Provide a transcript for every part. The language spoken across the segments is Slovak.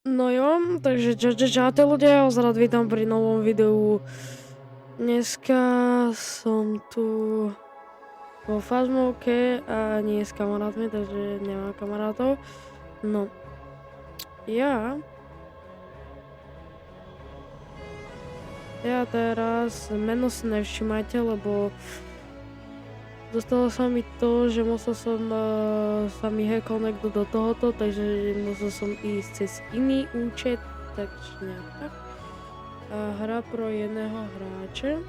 No jo, takže čaute ľudia, ja vás rád vítam pri novom videu. Dneska som tu vo Phasmovke a nie s kamarátmi, takže nemám kamarátov. No, ja teraz meno si nevšimajte, lebo dostalo sa mi to, že musel som sa mi hackol niekto do tohoto, takže musel som ísť cez iný účet, takže nejak tak. A hra pro jedného hráča.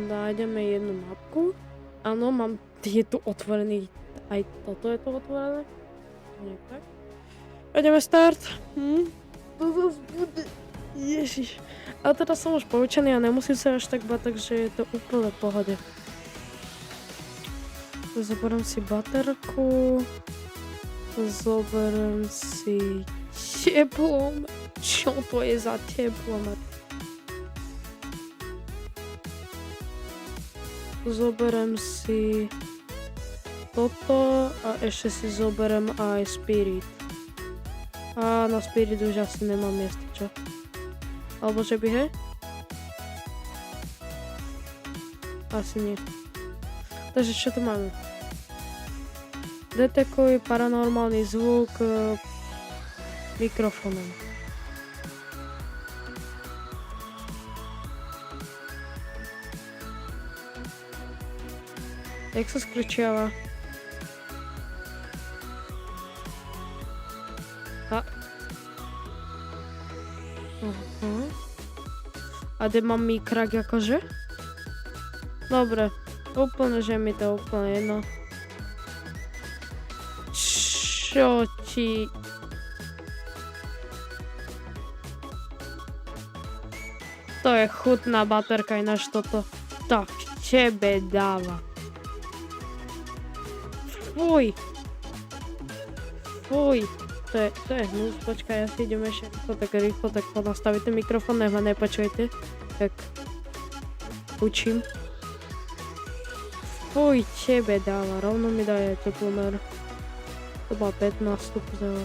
Nájdeme jednu mapku. Áno, je tu otvorený, aj toto je tu otvorené. Nejak tak. Ideme start. To zase bude. Ježiš. A teraz som už poučený a nemusím sa až tak bať, takže je to úplne v pohode. Zoberiem si baterku. Zoberiem si teplom. Čo to je za teplom? Zoberiem si toto a ešte si zoberiem aj Spirit. A na Spirit už asi nemám miesto, čo? Alebo že by, hej? Asi nie. Takže čo tu máme? Detekuj paranormálny zvuk mikrofónom. Jak sa skľúčiava? A kde mám mikrak akože? Dobre, úplne, že mi to úplne jedno. Čo ti... To je chutná baterka ináč toto. Tak tebe dáva. Fuj. Fuj. To je hnus, počkaj, ja si idem ešte rýchlo, tak nastaviť ten mikrofón, nech ma nepočujete, tak učím. Fuj, tebe dáva, rovno mi daje teplomer. To má 15 stupňov.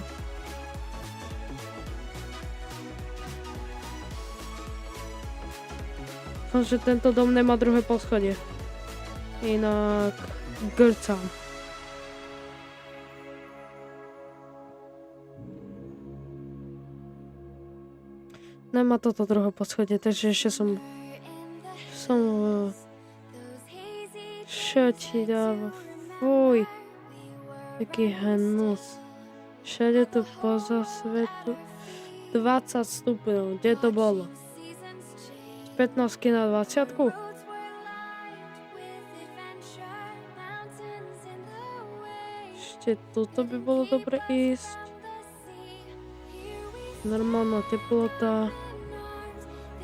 Dúfam, že tento dom nemá druhé poschodie. Inak grcam. Nemá toto druhé poschodie, takže ešte som čo ti dáva? Fuj. Taký hnus. Všade tu poza svetu 20 stupňov. Kde to bolo? Z 15 na 20? Ešte tuto by bolo dobre ísť. Normálna teplota.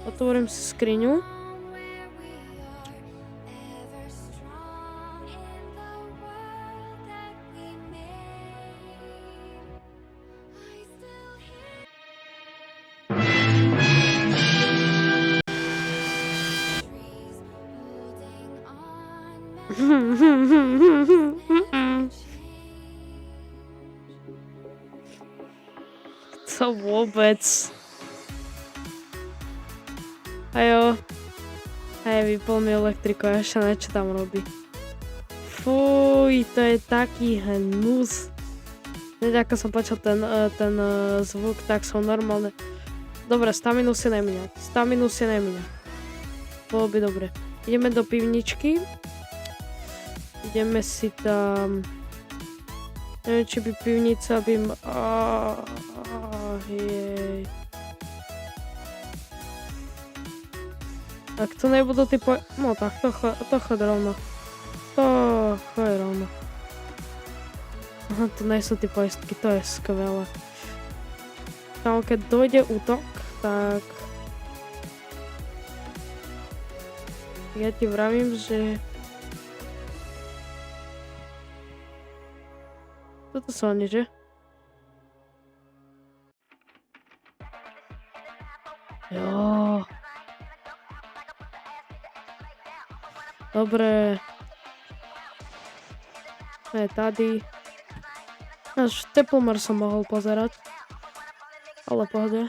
Otvorím si skriňu. Co vôbec? Ajo. Aj vypol mi elektriku a ešte niečo tam robí. Fuj, to je taký hnus. Hneď ako som počul ten zvuk, tak som normálne... Dobre, staminu si nemíňa. Bolo by dobre. Ideme do pivničky. Ideme si tam... Neviem, či by pivnica by... Jej. Ak to nebudú ty No tak, to chod rovno. To chod rovno. Aha, to nie sú ty poistky, to je skvelé. Tam keď dojde útok, tak... Ja ti vravím, že... Toto sú oni, že? Jo. Dobre. Je tady. Až teplomer som mohol pozerať. Ale pohode.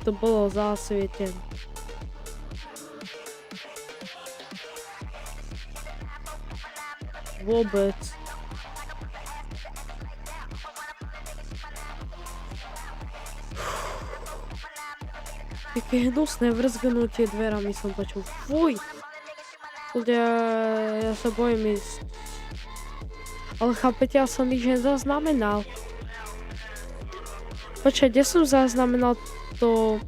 To bolo zásvietené. Vôbec. Také hnusné vrzgnutie dverami som počul. Fuj! Ľudia, ja sa bojím ísť. Ale chápete, ja som nič nezaznamenal. Počkaj, kde som zaznamenal to...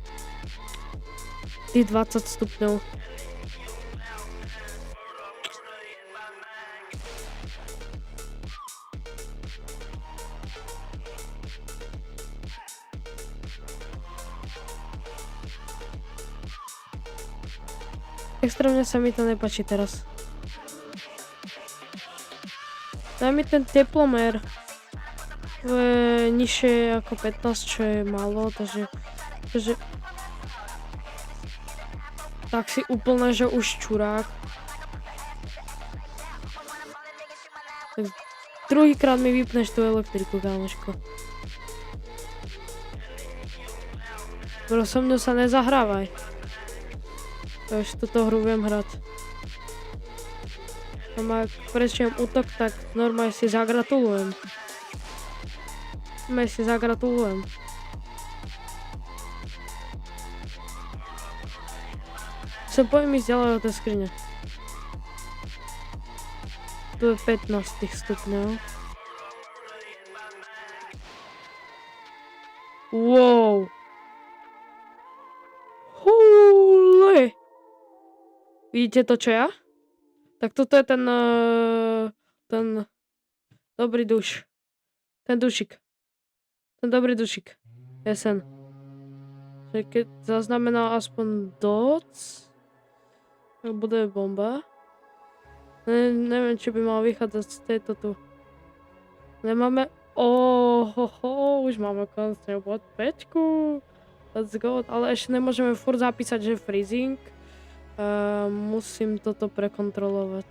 tých 20 stupňov? Extrémne sa mi to nepáči teraz. Daj mi ten teplomer. Nižšie ako 15, čo je málo, takže tak si úplne, že už čurák. Tak druhýkrát mi vypneš tú elektriku, kámoško. Bro, so mnou sa nezahrávaj. Ja už túto hru viem hrať. No ak prečiam útok, tak normálne si zagratulujem. Sa bojím ísť ďalej od tej skrine. Tu je 15 stupňov. Wow. Holy. Vidíte to, čo ja? Tak toto je ten dobrý duš. Ten dušik. Ten dobrý dušik. Jesen. Keď zaznamenal aspoň doc, tak bude bomba. Neviem, či by mal vychádzať z tejto tu. Nemáme... už máme konečne bod 5. Let's go. Ale ešte nemôžeme furt zapísať, že freezing. Musím toto prekontrolovať.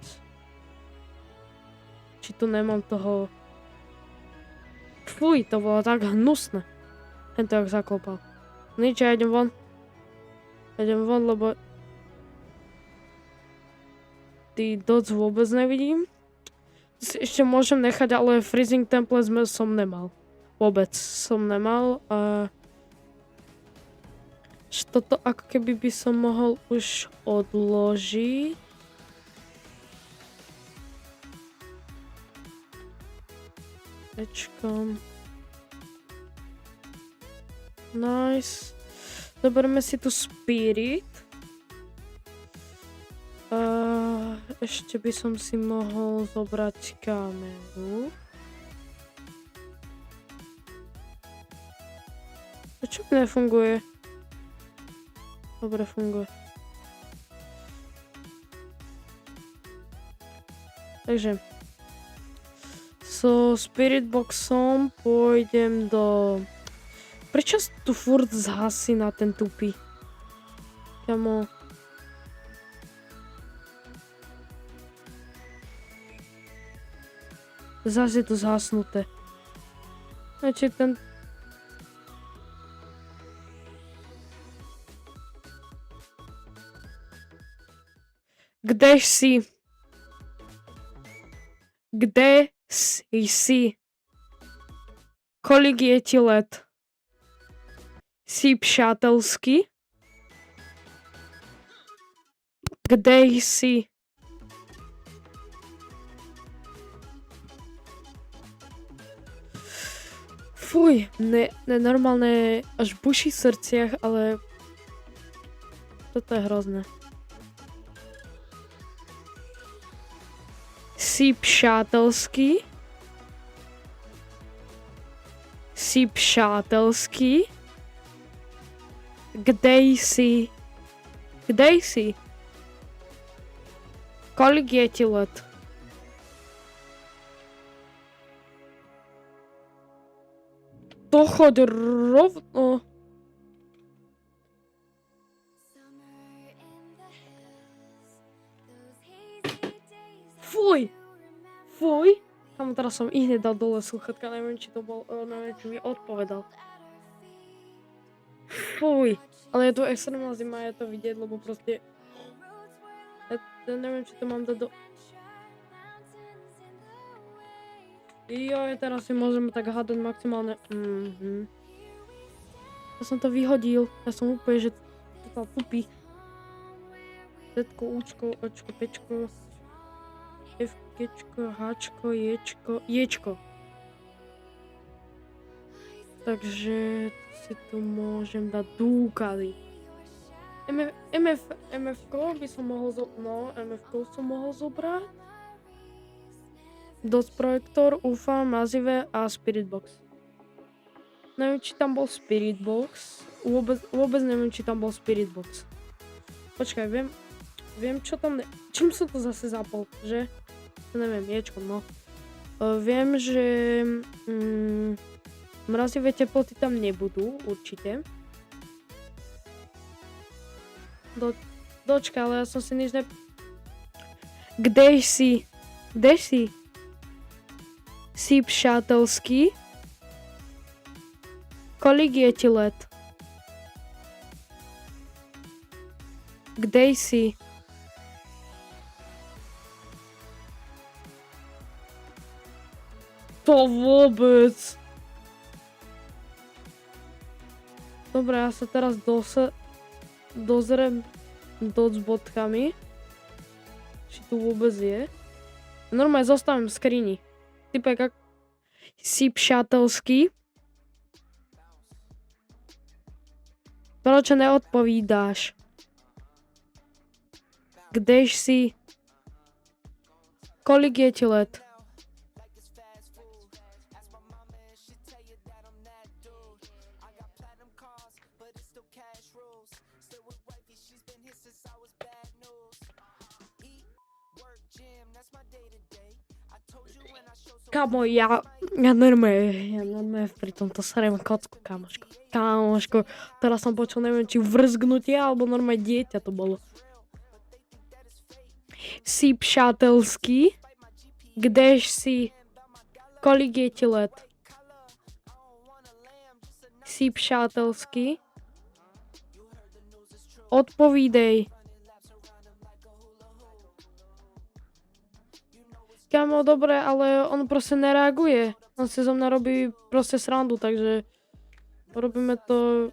Či tu nemám toho... Fuj, to bolo tak hnusné. Ten to jak zaklopal. Nič, ja idem von. Lebo... Ty doc vôbec nevidím. Ešte môžem nechať, ale freezing template som nemal. Vôbec som nemal. Toto ako keby by som mohol už odložiť. Ečkom. Nice. Zoberme si tu spirit. Ešte by som si mohol zobrať kameru. Prečo mi nefunguje? Dobre, funguje. Takže so spirit boxom pôjdem do... Prečo tu furt zhasí na ten tupý? Kamo. Zase je to zhasnuté. Znači ten... Kde si? Kde si? Kolik je ti let? Si přátelský? Kde jsi? Fuj, nenormálne až buší v srdciach, ale toto je hrozné. Si přátelský? Si přátelský? Kde jsi? Kde jsi? Kolik je ti let? To choď rovno. Fuj! Fuj! Kamo, teraz som i hneď dal dole sluchatka, neviem, či to bol, neviem, či mi odpovedal. Fuj! Ale je tu extrémna zima, je to vidieť, lebo proste... Ja neviem, či to mám dať do... Joj, teraz si môžeme tak hádať maximálne... Ja som to vyhodil, ja som úplne, že to tupý. Zetko, Účko, Očko, Pečko, Fkečko, Háčko, Ječko. Takže si tu môžem dať dúkady. MF-ko by som mohol MF-ko som mohol zobrať. Dot projektor, UFA, Mazive a Spirit Box. Neviem, či tam bol Spirit Box. Vôbec neviem, či tam bol Spirit Box. Počkaj, viem čo tam... Čím som to zase zapol, že? Neviem, ječko, no. Viem, že... mrazivé teploty tam nebudú, určite. Dočka, ale ja som si nič Kde si? Si přátelský? Kolik je ti let? Kde jsi? To vôbec. Dobre, ja sa teraz dozriem s bodkami. Či tu vôbec je. Normálne zostavím v skrini. Typek, jak si přátelský. Proč neodpovídáš? Kdež si? Kolik je ti let? Kámo, ja normálne pri tomto serem kocku, kámoško. Teraz som počul, neviem, či vrzgnutie, alebo normálne dieťa to bolo. Si přátelský? Kdež si? Kolik je ti let? Si přátelský? Odpovídej. Kámo, dobre, ale on proste nereaguje. On si zo mňa robí proste srandu, takže robíme to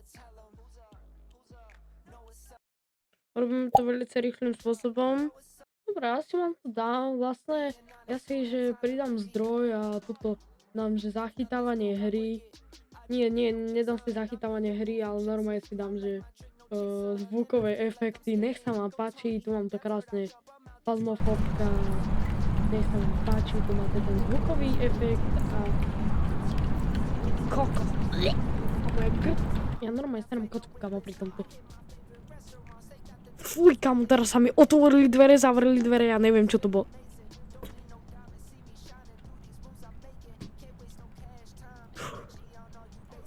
veľmi rýchlým spôsobom. Dobre, asi vám to dám. Vlastne ja si, že pridám zdroj a toto dám, že zachytávanie hry. Nie, nedám si zachytávanie hry, ale normálne si dám, že zvukové efekty. Nech sa vám páči, tu mám to krásne Phasmophobka. Nech sa vám páči, tu máte ten zvukový efekt a... Kokos. Ja normálne stanem kocku, kamo, pri tomto. Fuj, kamo, teraz sa mi otvorili dvere, zavreli dvere, ja neviem, čo to bolo.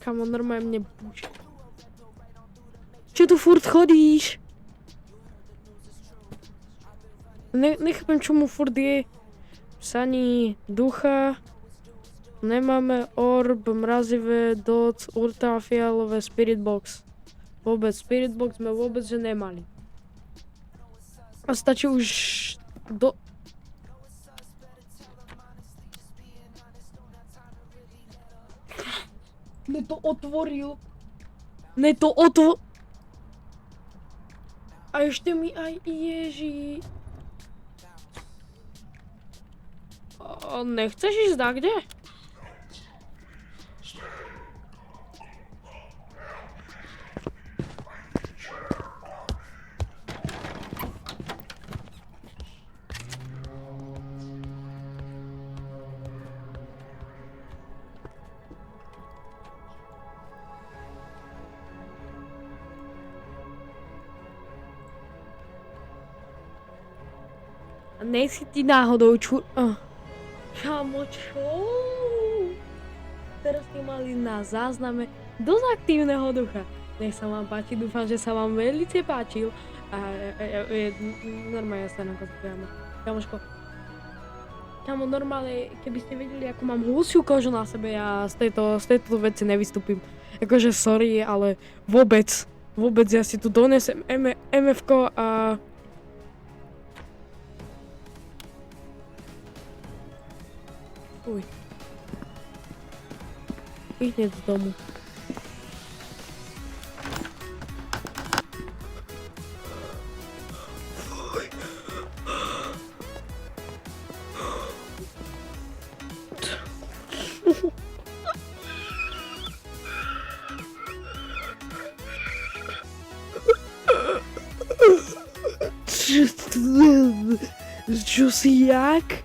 Kamo, normálne mne búši. Čo tu furt chodíš? Nechápem, čo mu furt je. Psaní ducha. Nemáme orb, mrazivé, doc, ultrafialové, spirit box. Vôbec, spirit box sme vôbec, že nemali. A stačí už do... Ne to otvoril. A ešte mi aj ježí. Nechceš ísť kde? Nejsi ty náhodou Kámo, čo? Teraz sme mali na zázname dosť aktívneho ducha. Nech sa vám páči, dúfam, že sa vám veľmi páčil. A normálne sa na kocku, kámoško. Kamo, normálne, keby ste vedeli, ako mám husiu kožu na sebe, ja z tejto veci nevystúpim. Akože sorry, ale vôbec, ja si tu donesem MF-ko a... Fuj. I hneď z domu. Čo si jak?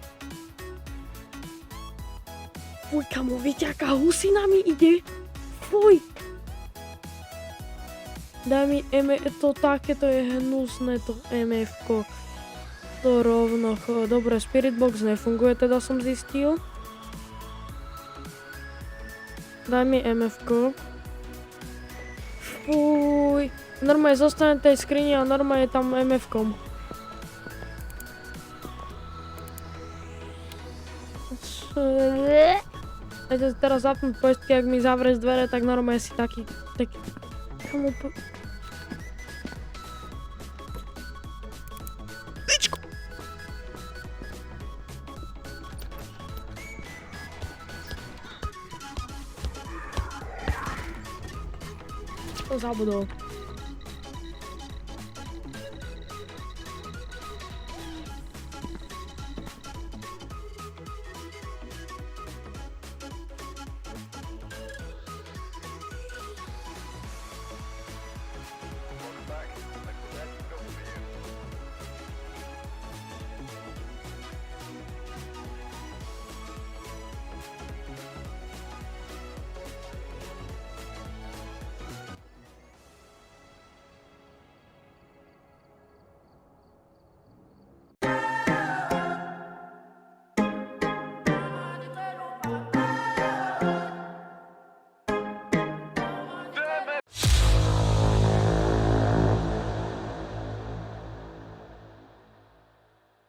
Fuj, kamo, viete, aká husina mi ide? Fuj. Daj mi to takéto je hnusné, to MF-ko. To rovno, dobre, Spirit Box nefunguje, teda som zistil. Daj mi MF-ko. Fuj. Normálne zostane tej skrini a normálne tam MF-kom. Dajte si teraz zapnúť poistky, ak mi zavrieš dvere, tak normálne si taký... Kamu Ličko! To zabudol.